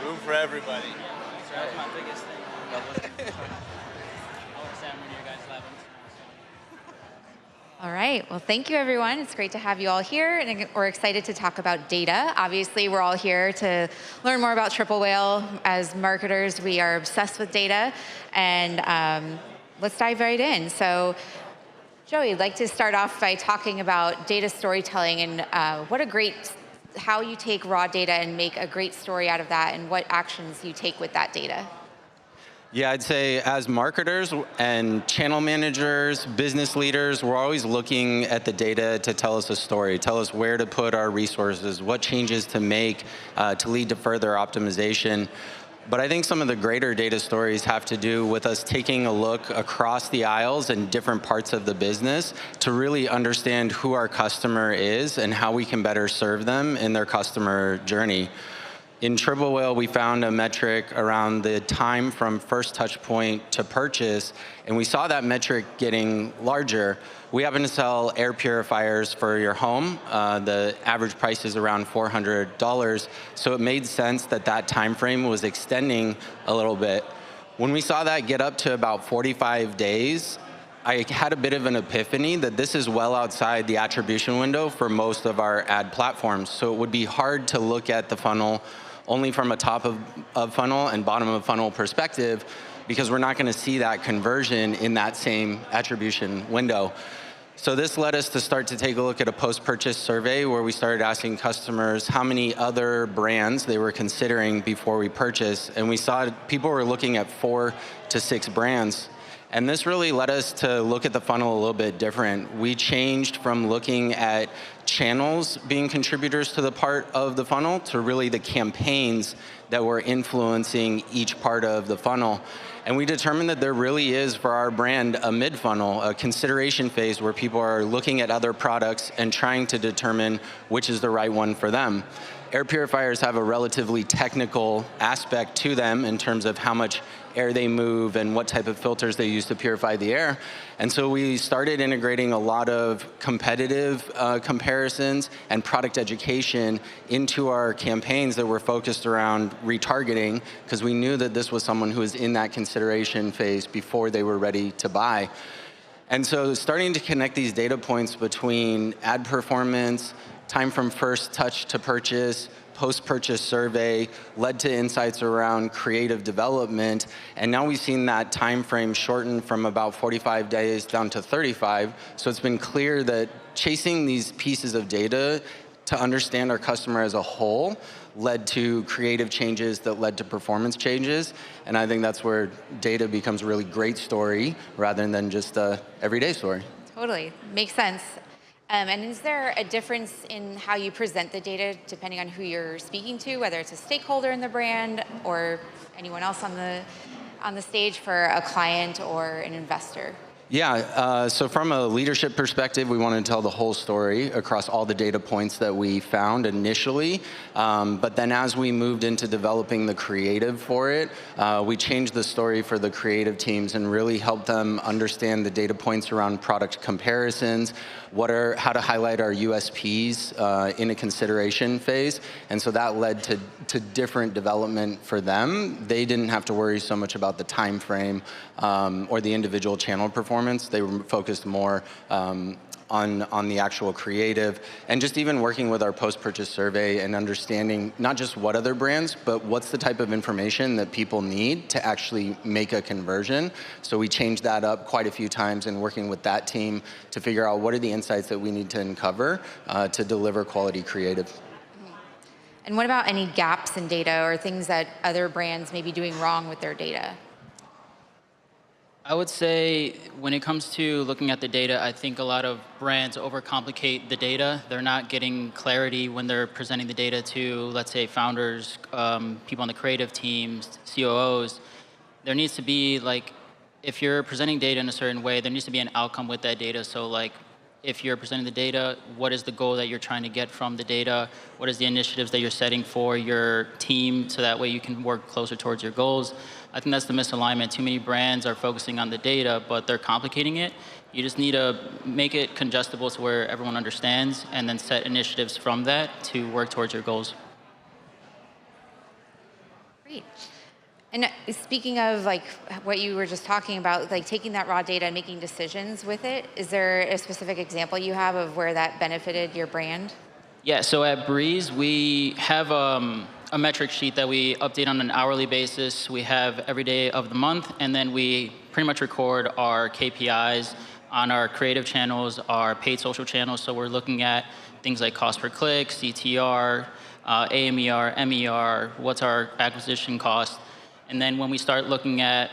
Room for everybody. That was my biggest thing. I want to say I'm one of your guys' lab. All right, well, thank you, everyone. It's great to have you all here, and we're excited to talk about data. Obviously, we're all here to learn more about Triple Whale. As marketers, we are obsessed with data, and let's dive right in. So, Joey, I'd like to start off by talking about data storytelling and how you take raw data and make a great story out of that, and what actions you take with that data. Yeah, I'd say as marketers and channel managers, business leaders, we're always looking at the data to tell us a story, tell us where to put our resources, what changes to make to lead to further optimization. But I think some of the greater data stories have to do with us taking a look across the aisles and different parts of the business to really understand who our customer is and how we can better serve them in their customer journey. In Triple Whale, we found a metric around the time from first touch point to purchase, and we saw that metric getting larger. We happen to sell air purifiers for your home. The average price is around $400, so it made sense that that time frame was extending a little bit. When we saw that get up to about 45 days, I had a bit of an epiphany that this is well outside the attribution window for most of our ad platforms. So it would be hard to look at the funnel only from a top of funnel and bottom of funnel perspective, because we're not going to see that conversion in that same attribution window. So this led us to start to take a look at a post-purchase survey where we started asking customers how many other brands they were considering before we purchased. And we saw people were looking at 4 to 6 brands. And this really led us to look at the funnel a little bit different. We changed from looking at channels being contributors to the part of the funnel to really the campaigns that were influencing each part of the funnel. And we determined that there really is, for our brand, a mid-funnel, a consideration phase where people are looking at other products and trying to determine which is the right one for them. Air purifiers have a relatively technical aspect to them in terms of how much air they move and what type of filters they use to purify the air. And so we started integrating a lot of competitive comparisons and product education into our campaigns that were focused around retargeting, because we knew that this was someone who was in that consideration phase before they were ready to buy. And so starting to connect these data points between ad performance, time from first touch to purchase, post-purchase survey, led to insights around creative development. And now we've seen that time frame shorten from about 45 days down to 35. So it's been clear that chasing these pieces of data to understand our customer as a whole led to creative changes that led to performance changes. And I think that's where data becomes a really great story rather than just a everyday story. Totally, makes sense. And is there a difference in how you present the data depending on who you're speaking to, whether it's a stakeholder in the brand or anyone else on the stage for a client or an investor? Yeah, so from a leadership perspective, we want to tell the whole story across all the data points that we found initially. But then as we moved into developing the creative for it, we changed the story for the creative teams and really helped them understand the data points around product comparisons, how to highlight our USPs in a consideration phase. And so that led to different development for them. They didn't have to worry so much about the time frame or the individual channel performance. They were focused more on the actual creative, and just even working with our post-purchase survey and understanding not just what other brands, but what's the type of information that people need to actually make a conversion. So we changed that up quite a few times in working with that team to figure out what are the insights that we need to uncover to deliver quality creative. And what about any gaps in data or things that other brands may be doing wrong with their data? I would say when it comes to looking at the data, I think a lot of brands overcomplicate the data. They're not getting clarity when they're presenting the data to, let's say, founders, people on the creative teams, COOs. There needs to be, like, if you're presenting data in a certain way, there needs to be an outcome with that data. So, like, if you're presenting the data, what is the goal that you're trying to get from the data? What is the initiatives that you're setting for your team so that way you can work closer towards your goals? I think that's the misalignment. Too many brands are focusing on the data, but they're complicating it. You just need to make it digestible to where everyone understands and then set initiatives from that to work towards your goals. Great. And speaking of like what you were just talking about, like taking that raw data and making decisions with it, is there a specific example you have of where that benefited your brand? Yeah, so at BRÄZ, we have a metric sheet that we update on an hourly basis. We have every day of the month, and then we pretty much record our KPIs on our creative channels, our paid social channels. So we're looking at things like cost per click, CTR, AMER, MER, what's our acquisition cost. And then when we start looking at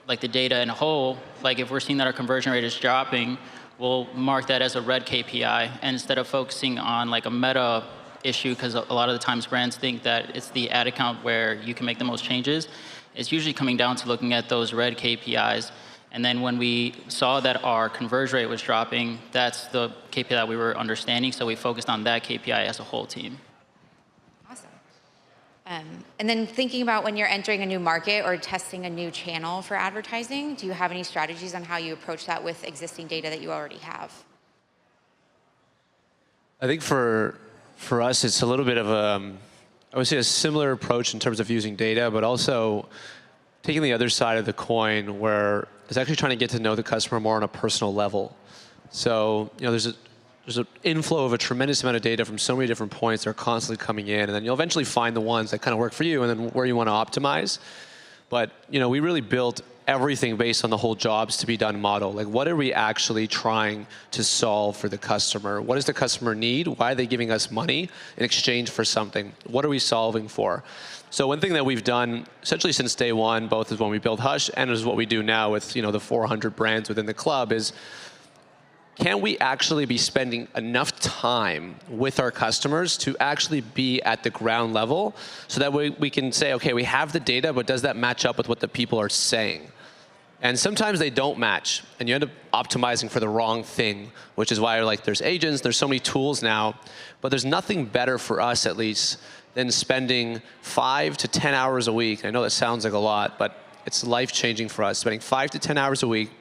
like the data in a whole, like if we're seeing that our conversion rate is dropping, we'll mark that as a red KPI. And instead of focusing on like a meta issue, because a lot of the times brands think that it's the ad account where you can make the most changes, it's usually coming down to looking at those red KPIs. And then when we saw that our conversion rate was dropping, that's the KPI that we were understanding. So we focused on that KPI as a whole team. Awesome. And then thinking about when you're entering a new market or testing a new channel for advertising, do you have any strategies on how you approach that with existing data that you already have? I think for us, it's a little bit of I would say a similar approach in terms of using data, but also taking the other side of the coin where it's actually trying to get to know the customer more on a personal level. So, there's an inflow of a tremendous amount of data from so many different points that are constantly coming in, and then you'll eventually find the ones that kind of work for you and then where you want to optimize. But, we really built everything based on the whole jobs to be done model. Like, what are we actually trying to solve for the customer? What does the customer need? Why are they giving us money in exchange for something? What are we solving for? So one thing that we've done essentially since day one, both is when we built Hush and is what we do now with the 400 brands within the club, is can we actually be spending enough time with our customers to actually be at the ground level so that we can say, okay, we have the data, but does that match up with what the people are saying? And sometimes they don't match, and you end up optimizing for the wrong thing, which is why there's agents, there's so many tools now, but there's nothing better for us, at least, than spending 5 to 10 hours a week. I know that sounds like a lot, but it's life-changing for us, spending 5 to 10 hours a week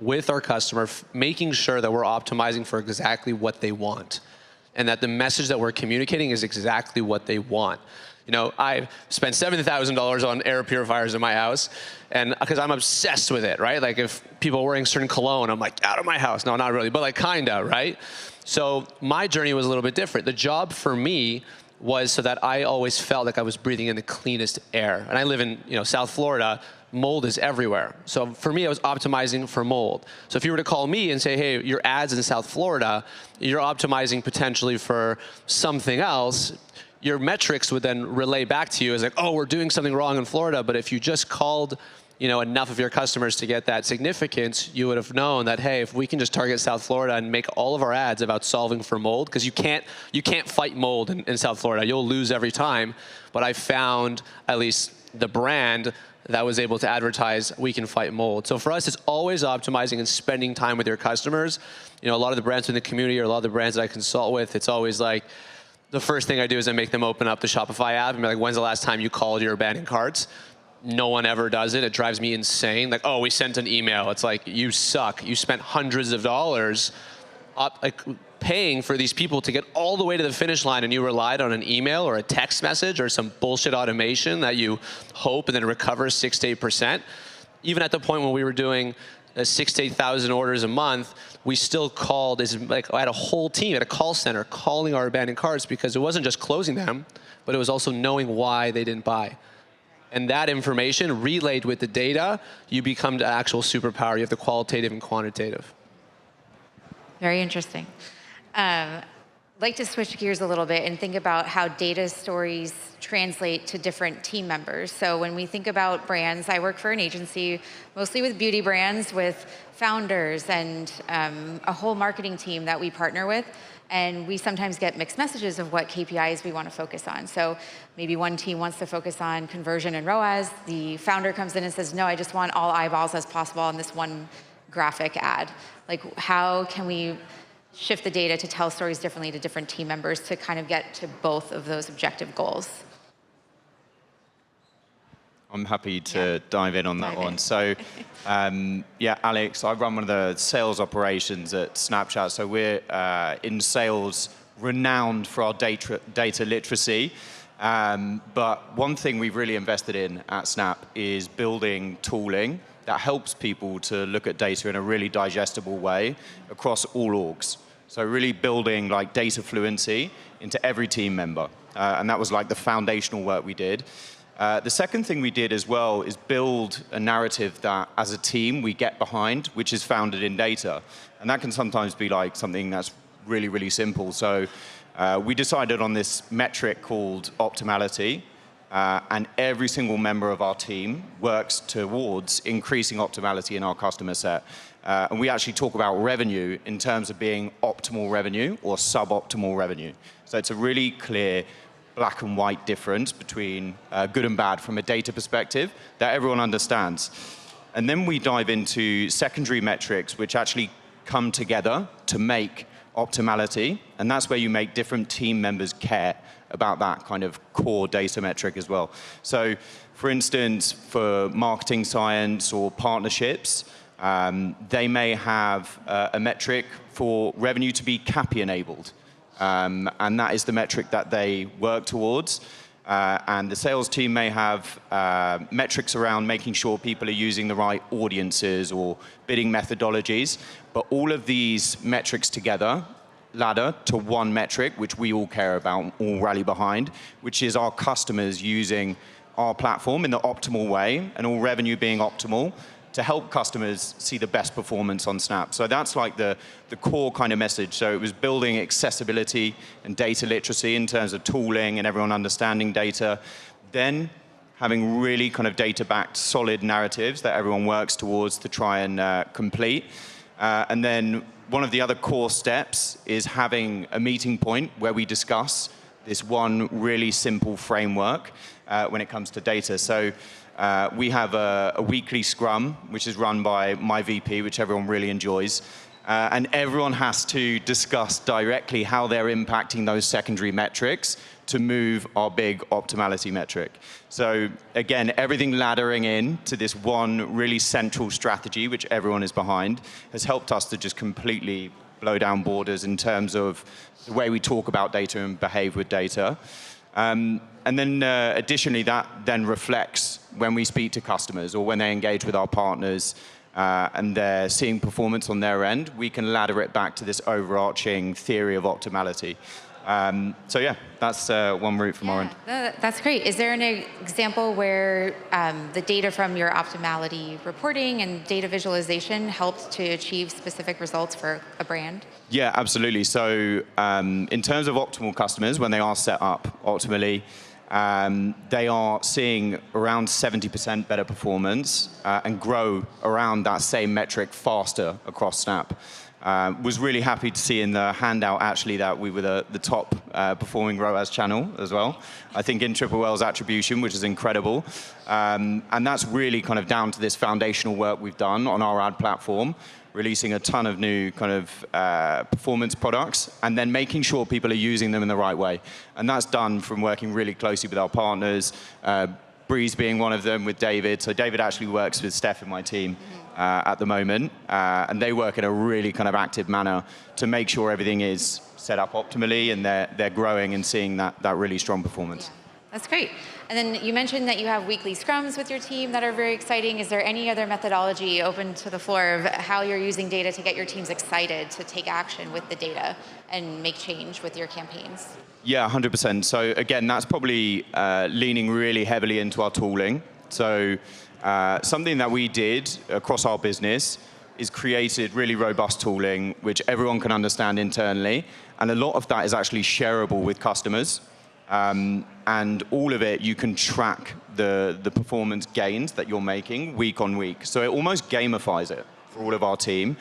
with our customer, making sure that we're optimizing for exactly what they want and that the message that we're communicating is exactly what they want. I've spent $7,000 on air purifiers in my house, and because I'm obsessed with it, right? Like if people are wearing certain cologne, I'm like, out of my house. No, not really, but like kinda, right? So my journey was a little bit different. The job for me was so that I always felt like I was breathing in the cleanest air. And I live in South Florida. Mold is everywhere. So for me, I was optimizing for mold. So if you were to call me and say, hey, your ads in South Florida, you're optimizing potentially for something else, your metrics would then relay back to you as like, oh, we're doing something wrong in Florida. But if you just called enough of your customers to get that significance, you would have known that, hey, if we can just target South Florida and make all of our ads about solving for mold, because you can't fight mold in South Florida. You'll lose every time. But I found at least the brand that was able to advertise, we can fight mold. So for us, it's always optimizing and spending time with your customers. A lot of the brands in the community or a lot of the brands that I consult with, it's always like, the first thing I do is I make them open up the Shopify app and be like, when's the last time you called your abandoned carts? No one ever does it. It drives me insane. Like, oh, we sent an email. It's like, you suck. You spent hundreds of dollars paying for these people to get all the way to the finish line, and you relied on an email or a text message or some bullshit automation that you hope and then recover 6 to 8%. Even at the point when we were doing 6,000 to 8,000 orders a month, we still called. I had a whole team at a call center calling our abandoned carts because it wasn't just closing them, but it was also knowing why they didn't buy. And that information relayed with the data, you become the actual superpower. You have the qualitative and quantitative. Very interesting. I'd like to switch gears a little bit and think about how data stories translate to different team members. So when we think about brands, I work for an agency mostly with beauty brands, with founders and a whole marketing team that we partner with. And we sometimes get mixed messages of what KPIs we want to focus on. So maybe one team wants to focus on conversion and ROAS. The founder comes in and says, no, I just want all eyeballs as possible on this one graphic ad. Like, how can we shift the data to tell stories differently to different team members to kind of get to both of those objective goals? I'm happy to dive in on that one. So, yeah, Alex, I run one of the sales operations at Snapchat. So we're in sales renowned for our data literacy. But one thing we've really invested in at Snap is building tooling that helps people to look at data in a really digestible way across all orgs. So really building like data fluency into every team member. And that was like the foundational work we did. The second thing we did as well is build a narrative that as a team we get behind, which is founded in data. And that can sometimes be like something that's really, really simple. So we decided on this metric called optimality. And every single member of our team works towards increasing optimality in our customer set. And we actually talk about revenue in terms of being optimal revenue or suboptimal revenue. So it's a really clear black and white difference between good and bad from a data perspective that everyone understands. And then we dive into secondary metrics, which actually come together to make optimality. And that's where you make different team members care about that kind of core data metric as well. So for instance, for marketing science or partnerships, they may have a metric for revenue to be CAPI enabled. And that is the metric that they work towards. And the sales team may have metrics around making sure people are using the right audiences or bidding methodologies. But all of these metrics together ladder to one metric, which we all care about, all rally behind, which is our customers using our platform in the optimal way and all revenue being optimal to help customers see the best performance on Snap. So that's like the core kind of message. So it was building accessibility and data literacy in terms of tooling and everyone understanding data. Then having really kind of data-backed solid narratives that everyone works towards to try and complete. And then one of the other core steps is having a meeting point where we discuss this one really simple framework when it comes to data. So we have a weekly scrum, which is run by my VP, which everyone really enjoys. And everyone has to discuss directly how they're impacting those secondary metrics to move our big optimality metric. So again, everything laddering in to this one really central strategy, which everyone is behind, has helped us to just completely blow down borders in terms of the way we talk about data and behave with data. And then additionally, that then reflects when we speak to customers or when they engage with our partners and they're seeing performance on their end, we can ladder it back to this overarching theory of optimality. So yeah, that's one route from our end. That's great. Is there an example where the data from your optimality reporting and data visualization helped to achieve specific results for a brand? Yeah, absolutely. So in terms of optimal customers, when they are set up optimally, they are seeing around 70% better performance and grow around that same metric faster across Snap. Was really happy to see in the handout actually that we were the top performing ROAS channel as well. I think in Triple Whale's attribution, which is incredible. And that's really kind of down to this foundational work we've done on our ad platform, releasing a ton of new kind of performance products and then making sure people are using them in the right way. And that's done from working really closely with our partners, BRÄZ being one of them with David. So David actually works with Steph in my team at the moment. And they work in a really kind of active manner to make sure everything is set up optimally and they're growing and seeing that really strong performance. Yeah, that's great. And then you mentioned that you have weekly scrums with your team that are very exciting. Is there any other methodology open to the floor of how you're using data to get your teams excited to take action with the data and make change with your campaigns? Yeah, 100%. So again, that's probably leaning really heavily into our tooling. So something that we did across our business is created really robust tooling, which everyone can understand internally. And a lot of that is actually shareable with customers. And all of it, you can track the performance gains that you're making week on week. So it almost gamifies it for all of our team,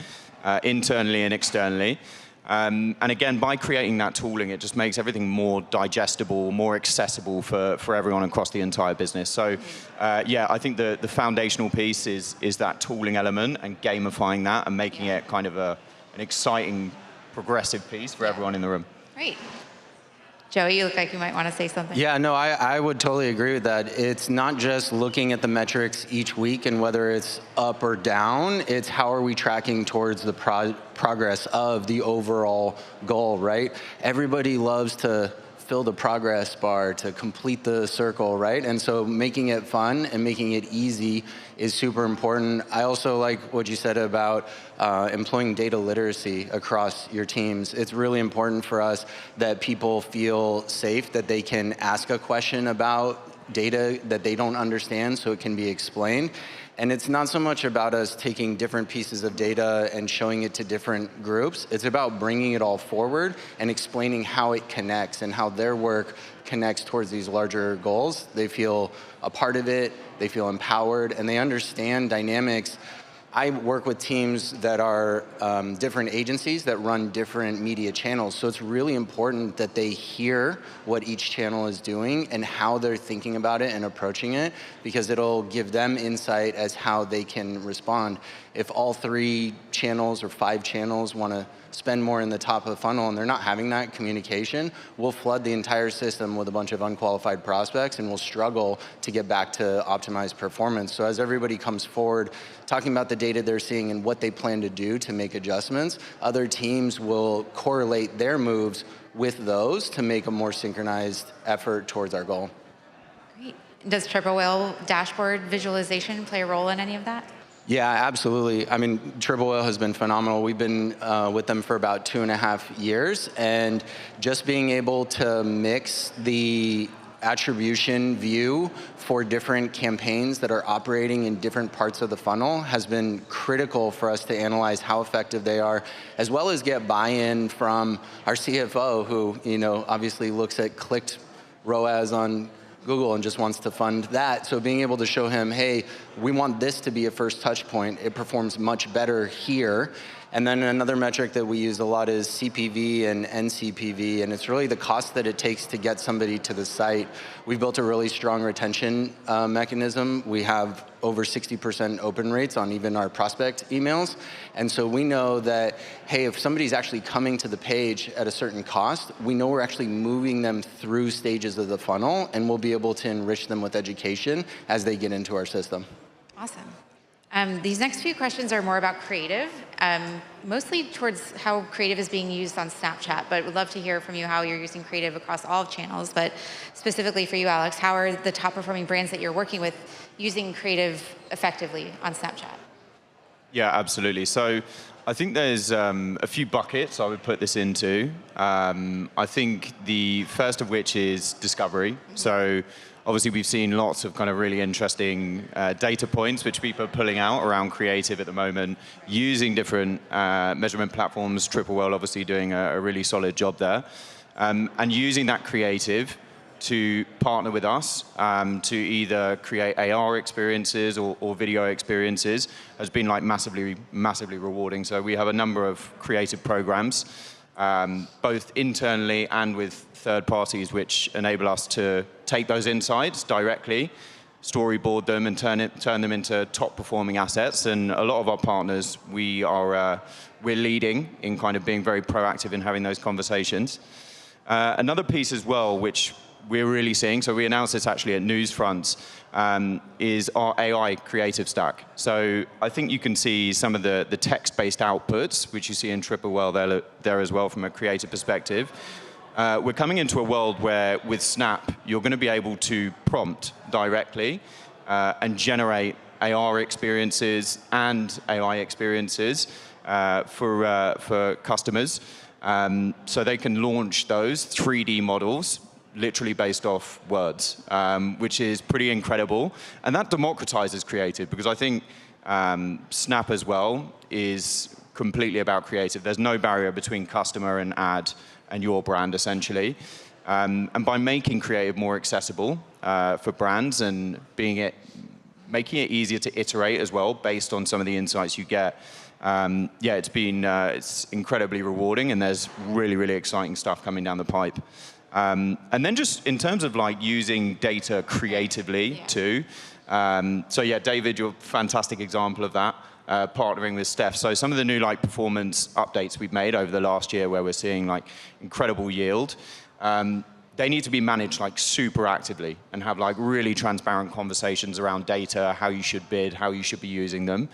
internally and externally. And again, by creating that tooling, it just makes everything more digestible, more accessible for everyone across the entire business. So yeah, I think the foundational piece is that tooling element and gamifying that and making it kind of an exciting, progressive piece for everyone in the room. Great. Joey, you look like you might want to say something. Yeah, no, I would totally agree with that. It's not just looking at the metrics each week and whether it's up or down, it's how are we tracking towards the progress of the overall goal, right? Everybody loves to fulfill the progress bar, to complete the circle, right? And so making it fun and making it easy is super important. I also like what you said about employing data literacy across your teams. It's really important for us that people feel safe, that they can ask a question about data that they don't understand so it can be explained. And it's not so much about us taking different pieces of data and showing it to different groups. It's about bringing it all forward and explaining how it connects and how their work connects towards these larger goals. They feel a part of it, they feel empowered, and they understand dynamics. I work with teams that are different agencies that run different media channels. So it's really important that they hear what each channel is doing and how they're thinking about it and approaching it, because it'll give them insight as how they can respond. If all 3 channels or 5 channels want to spend more in the top of the funnel and they're not having that communication, we'll flood the entire system with a bunch of unqualified prospects and we'll struggle to get back to optimized performance. So as everybody comes forward, talking about the data they're seeing and what they plan to do to make adjustments, other teams will correlate their moves with those to make a more synchronized effort towards our goal. Great. Does Triple Whale dashboard visualization play a role in any of that? Yeah, absolutely. I mean, Triple Whale has been phenomenal. We've been with them for about 2.5 years, and just being able to mix the attribution view for different campaigns that are operating in different parts of the funnel has been critical for us to analyze how effective they are, as well as get buy-in from our CFO, who, you know, obviously looks at clicked ROAS on Google and just wants to fund that. So being able to show him, hey, we want this to be a first touch point. It performs much better here. And then another metric that we use a lot is CPV and NCPV, and it's really the cost that it takes to get somebody to the site. We've built a really strong retention mechanism. We have over 60% open rates on even our prospect emails. And so we know that, hey, if somebody's actually coming to the page at a certain cost, we know we're actually moving them through stages of the funnel, and we'll be able to enrich them with education as they get into our system. Awesome. These next few questions are more about creative, mostly towards how creative is being used on Snapchat, but would love to hear from you how you're using creative across all channels. But specifically for you, Alex, how are the top performing brands that you're working with using creative effectively on Snapchat? Yeah, absolutely. So I think there's a few buckets I would put this into. I think the first of which is discovery. So obviously, we've seen lots of kind of really interesting data points which people are pulling out around creative at the moment, using different measurement platforms. Triple Whale obviously doing a really solid job there, and using that creative to partner with us to either create AR experiences or video experiences has been like massively rewarding. So we have a number of creative programs, both internally and with third parties, which enable us to take those insights directly, storyboard them, and turn them into top performing assets. And a lot of our partners, we're leading in kind of being very proactive in having those conversations. Another piece as well, which we're really seeing, so we announced this actually at Newsfronts, is our AI creative stack. So I think you can see some of the text-based outputs, which you see in Triple Whale there as well from a creative perspective. We're coming into a world where with Snap, you're going to be able to prompt directly and generate AR experiences and AI experiences for customers. So they can launch those 3D models literally based off words, which is pretty incredible. And that democratizes creative, because I think Snap as well is completely about creative. There's no barrier between customer and ad and your brand, essentially. And by making creative more accessible for brands and making it easier to iterate as well based on some of the insights you get, yeah, it's incredibly rewarding, and there's really, really exciting stuff coming down the pipe. And then just in terms of like using data creatively too. So yeah, David, you're a fantastic example of that, partnering with Steph. So some of the new like performance updates we've made over the last year where we're seeing like incredible yield, they need to be managed like super actively and have like really transparent conversations around data, how you should bid, how you should be using them.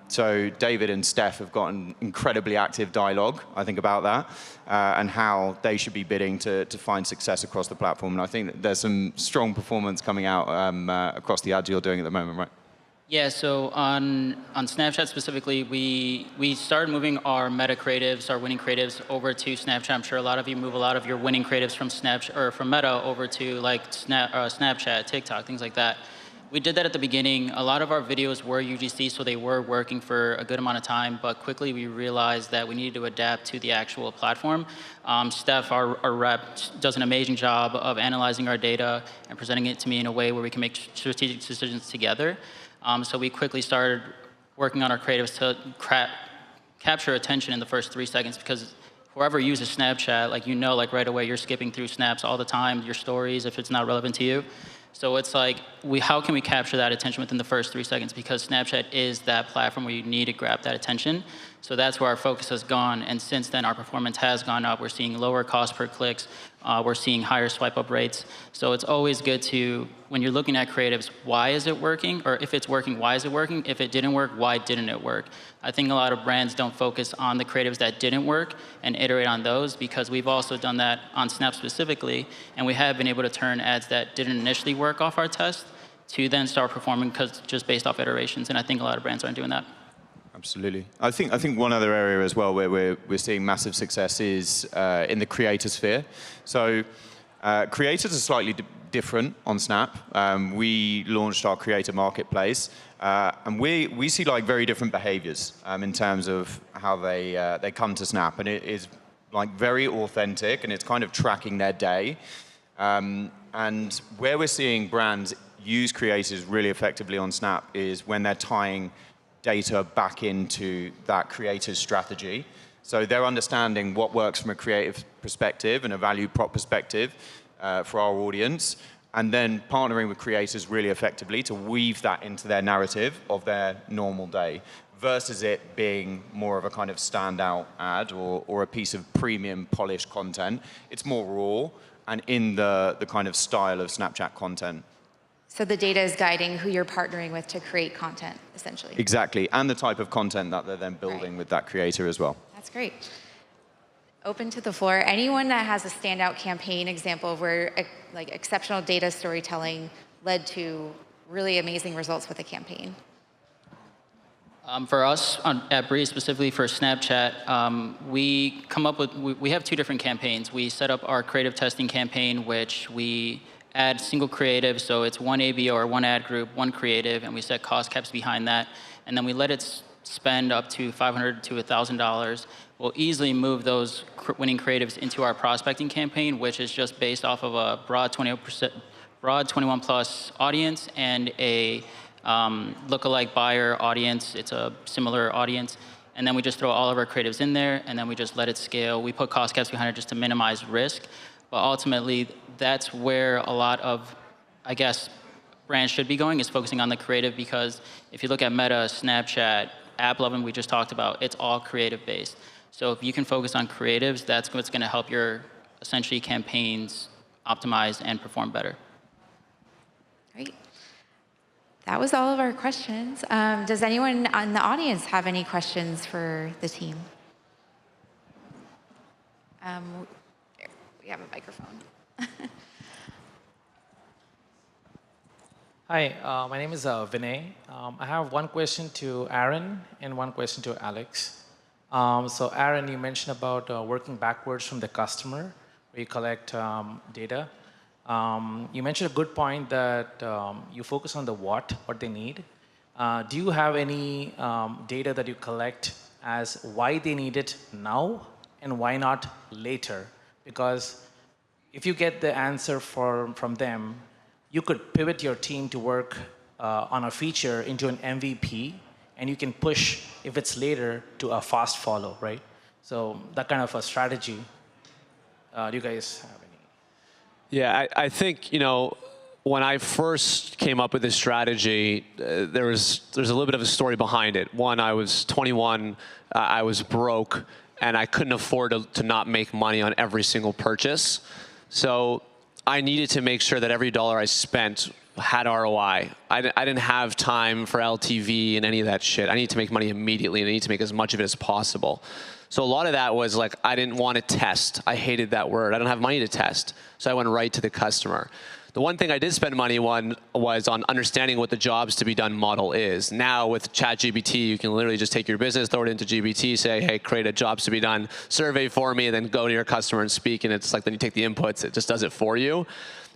So David and Steph have got an incredibly active dialogue, I think, about that, and how they should be bidding to find success across the platform. And I think that there's some strong performance coming out across the ads you're doing at the moment, right? Yeah, so on Snapchat specifically, we started moving our meta creatives, our winning creatives, over to Snapchat. I'm sure a lot of you move a lot of your winning creatives from Snapchat or from Meta over to like Snapchat, TikTok, things like that. We did that at the beginning. A lot of our videos were UGC, so they were working for a good amount of time, but quickly we realized that we needed to adapt to the actual platform. Steph, our rep, does an amazing job of analyzing our data and presenting it to me in a way where we can make strategic decisions together. So we quickly started working on our creatives to capture attention in the first 3 seconds, because whoever uses Snapchat, like, you know, like right away you're skipping through snaps all the time, your stories, if it's not relevant to you. So it's like, how can we capture that attention within the first 3 seconds? Because Snapchat is that platform where you need to grab that attention. So that's where our focus has gone. And since then, our performance has gone up. We're seeing lower cost per clicks. We're seeing higher swipe up rates. So it's always good to, when you're looking at creatives, why is it working? Or if it's working, why is it working? If it didn't work, why didn't it work? I think a lot of brands don't focus on the creatives that didn't work and iterate on those, because we've also done that on Snap specifically. And we have been able to turn ads that didn't initially work off our test to then start performing just based off iterations. And I think a lot of brands aren't doing that. Absolutely. I think one other area as well where we're seeing massive success is in the creator sphere. So creators are slightly different on Snap. We launched our creator marketplace, and we see like very different behaviors in terms of how they come to Snap, and it is like very authentic, and it's kind of tracking their day. And where we're seeing brands use creators really effectively on Snap is when they're tying data back into that creator's strategy. So they're understanding what works from a creative perspective and a value prop perspective for our audience, and then partnering with creators really effectively to weave that into their narrative of their normal day, versus it being more of a kind of standout ad or a piece of premium polished content. It's more raw and in the kind of style of Snapchat content. So the data is guiding who you're partnering with to create content, essentially. Exactly, and the type of content that they're then building with that creator as well. That's great. Open to the floor. Anyone that has a standout campaign example where like exceptional data storytelling led to really amazing results with a campaign? For us at BRÄZ, specifically for Snapchat, we have 2 different campaigns. We set up our creative testing campaign, which we add single creative, so it's one ABO or one ad group, one creative, and we set cost caps behind that. And then we let it spend up to $500 to $1,000. We'll easily move those winning creatives into our prospecting campaign, which is just based off of a broad 21 plus audience and a lookalike buyer audience. It's a similar audience. And then we just throw all of our creatives in there, and then we just let it scale. We put cost caps behind it just to minimize risk. But ultimately, that's where a lot of, I guess, brands should be going, is focusing on the creative, because if you look at Meta, Snapchat, AppLovin, we just talked about, it's all creative based. So if you can focus on creatives, that's what's going to help your, essentially, campaigns optimize and perform better. Great. That was all of our questions. Does anyone in the audience have any questions for the team? We have a microphone. Hi, my name is Vinay. I have one question to Aaron and one question to Alex. So Aaron, you mentioned about working backwards from the customer, where you collect data. You mentioned a good point that you focus on the what they need. Do you have any data that you collect as why they need it now and why not later? Because if you get the answer from them, you could pivot your team to work on a feature into an MVP, and you can push, if it's later, to a fast follow, right? So that kind of a strategy. Do you guys have any? Yeah, I think, you know, when I first came up with this strategy, there's a little bit of a story behind it. One, I was 21, I was broke, and I couldn't afford to not make money on every single purchase. So I needed to make sure that every dollar I spent had ROI. I didn't have time for LTV and any of that shit. I need to make money immediately, and I need to make as much of it as possible. So a lot of that was like, I didn't want to test. I hated that word. I don't have money to test. So I went right to the customer. The one thing I did spend money on was on understanding what the jobs to be done model is. Now with ChatGPT, you can literally just take your business, throw it into GPT, say, hey, create a jobs to be done survey for me, and then go to your customer and speak. And it's like, then you take the inputs, it just does it for you.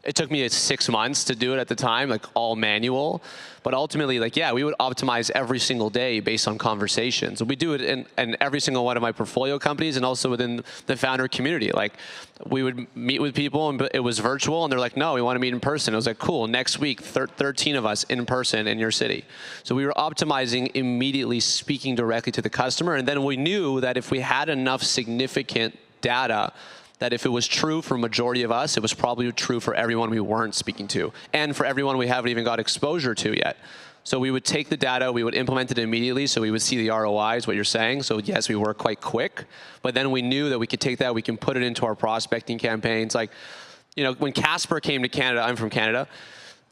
It took me 6 months to do it at the time, like all manual. But ultimately, like, yeah, we would optimize every single day based on conversations. We do it in every single one of my portfolio companies and also within the founder community. Like, we would meet with people and it was virtual and they're like, no, we want to meet in person. I was like, cool, next week, 13 of us in person in your city. So we were optimizing immediately, speaking directly to the customer. And then we knew that if we had enough significant data, that if it was true for a majority of us, it was probably true for everyone we weren't speaking to, and for everyone we haven't even got exposure to yet. So we would take the data, we would implement it immediately, so we would see the ROI, is what you're saying. So yes, we were quite quick, but then we knew that we could take that, we can put it into our prospecting campaigns. Like, you know, when Casper came to Canada, I'm from Canada,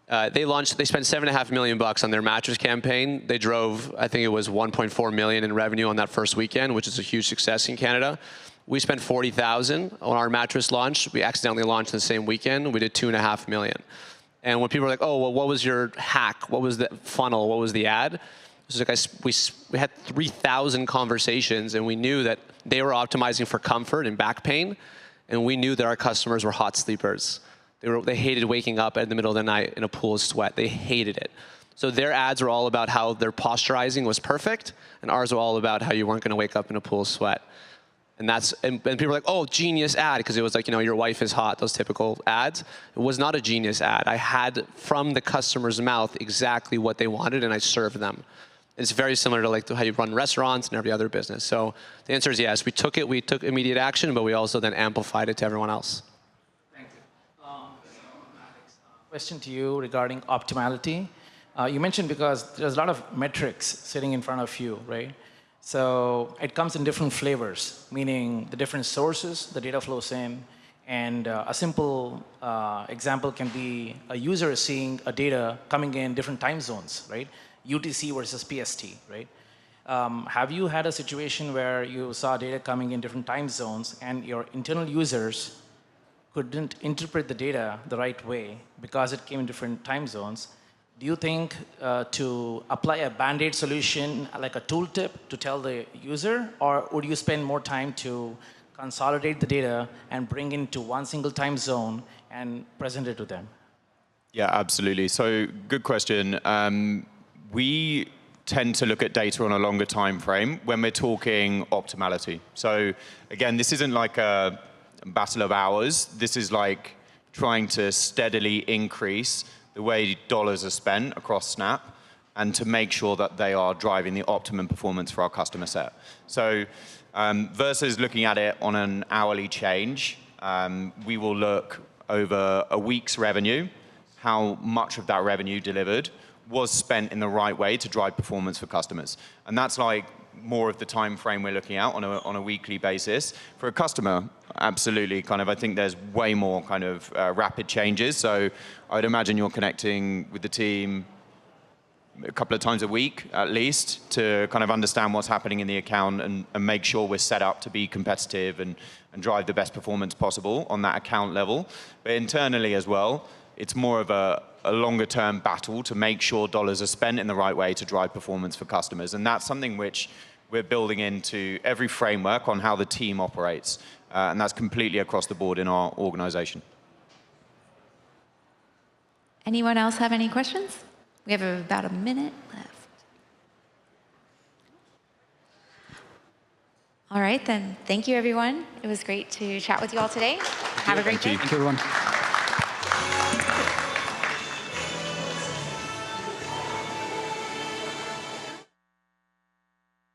they spent $7.5 million on their mattress campaign. They drove, I think it was 1.4 million in revenue on that first weekend, which is a huge success in Canada. We spent 40,000 on our mattress launch. We accidentally launched the same weekend. We did 2.5 million. And when people were like, oh, well, what was your hack? What was the funnel? What was the ad? It was like we had 3,000 conversations, and we knew that they were optimizing for comfort and back pain, and we knew that our customers were hot sleepers. They hated waking up in the middle of the night in a pool of sweat. They hated it. So their ads were all about how their posturizing was perfect, and ours were all about how you weren't going to wake up in a pool of sweat. And people were like, oh, genius ad, because it was like, you know, your wife is hot, those typical ads. It was not a genius ad. I had from the customer's mouth exactly what they wanted, and I served them. It's very similar to like how you run restaurants and every other business. So the answer is yes. We took immediate action, but we also then amplified it to everyone else. Thank you. Alex, question to you regarding optimality. You mentioned because there's a lot of metrics sitting in front of you, right? So it comes in different flavors, meaning the different sources the data flows in. And a simple example can be a user is seeing a data coming in different time zones, right? UTC versus PST, right? Have you had a situation where you saw data coming in different time zones and your internal users couldn't interpret the data the right way because it came in different time zones? Do you think to apply a Band-Aid solution, like a tooltip to tell the user, or would you spend more time to consolidate the data and bring into one single time zone and present it to them? Yeah, absolutely. So good question. We tend to look at data on a longer time frame when we're talking optimality. So again, this isn't like a battle of hours. This is like trying to steadily increase the way dollars are spent across Snap and to make sure that they are driving the optimum performance for our customer set. So versus looking at it on an hourly change, we will look over a week's revenue, how much of that revenue delivered was spent in the right way to drive performance for customers. And that's like more of the time frame we're looking at on a weekly basis. For a customer, absolutely, kind of, I think there's way more kind of rapid changes. So I would imagine you're connecting with the team a couple of times a week, at least, to kind of understand what's happening in the account and make sure we're set up to be competitive and drive the best performance possible on that account level. But internally as well, it's more of a longer-term battle to make sure dollars are spent in the right way to drive performance for customers. And that's something which we're building into every framework on how the team operates. And that's completely across the board in our organization. Anyone else have any questions? We have about a minute left. All right, then. Thank you, everyone. It was great to chat with you all today. Have a great day. Thank you, everyone.